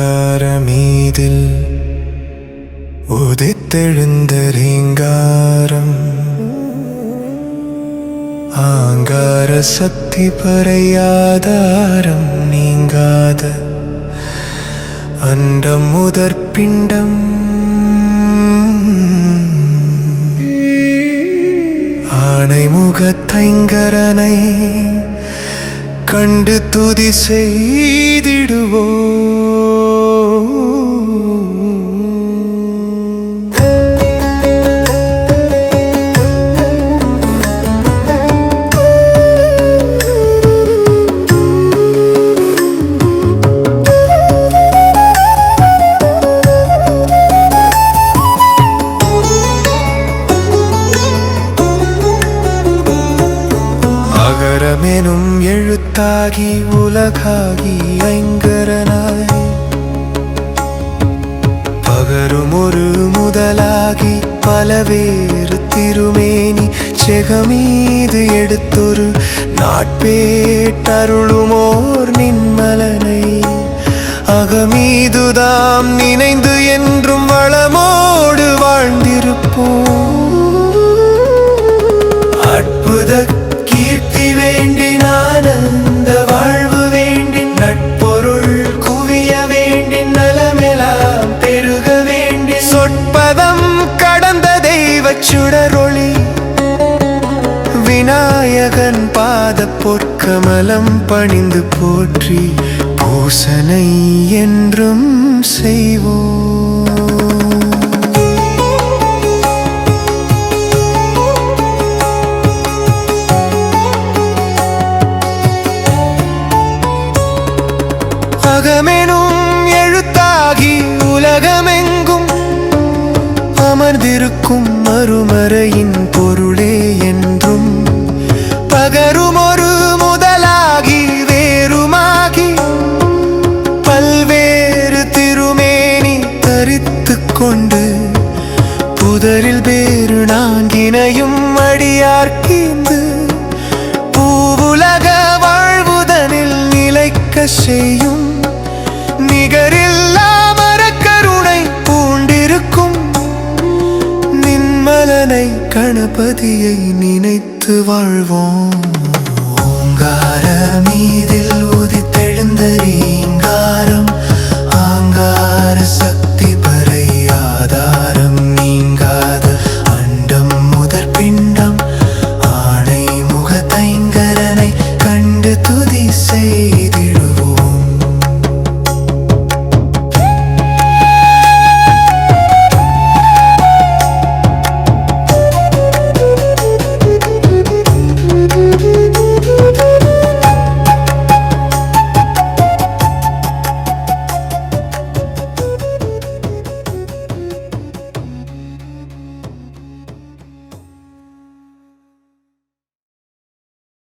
ஓங்காரமீதில் உதித்தெழுந்த ரீங்காரம் ஆங்கார சக்தி பறையாதாரம் நீங்காத அண்டம் முதற்பிண்டம் ஆனை முகத்தைங்கரனை கண்டு துதி செய்திடுவோ. அகரமெனும் எழுத்தாகி உலகாகி ஐங்கரனாய் பகரும் ஒரு முதலாகி பலவேறு திருமேனி செகமீது எடுத்தொரு நாட்பேட்டருளுமோர் நின்மலனை அகமீதுதாம் நினைந்து என்றும் வளமோடு வாழ்ந்திருப்போம். அற்புத கீர்த்தி வேண்டின் ஆனந்த வாழ்வு வேண்டின் நட்பொருள் குவிய வேண்டின் நலமெல்லாம் பெருக வேண்டின் சொற்பதம் கடந்த தெய்வச் சுடரொளி விநாயகன் பாத பொற்கமலம் பணிந்து போற்றி பூசனை என்றும் செய்வோம். அகமெனும் எழுத்தாகி உலகமெங்கும் அமர்ந்திருக்கும் மறுமறையின் பொருளே என்றும் பகரும் ஒரு முதலாகி வேறுமாகி பல்வேறு திருமேனி தரித்து கொண்டு புதரில் வேறு நான்கினையும் அடியார்க்கீந்து பூவுலக வாழ்வுதனில் நிலைக்க செய்யும் நிகரில்லா மரக்கருணை பூண்டிருக்கும் நின்மலனை கணபதியை நினைத்து வாழ்வோம். ஓங்கார மீதில்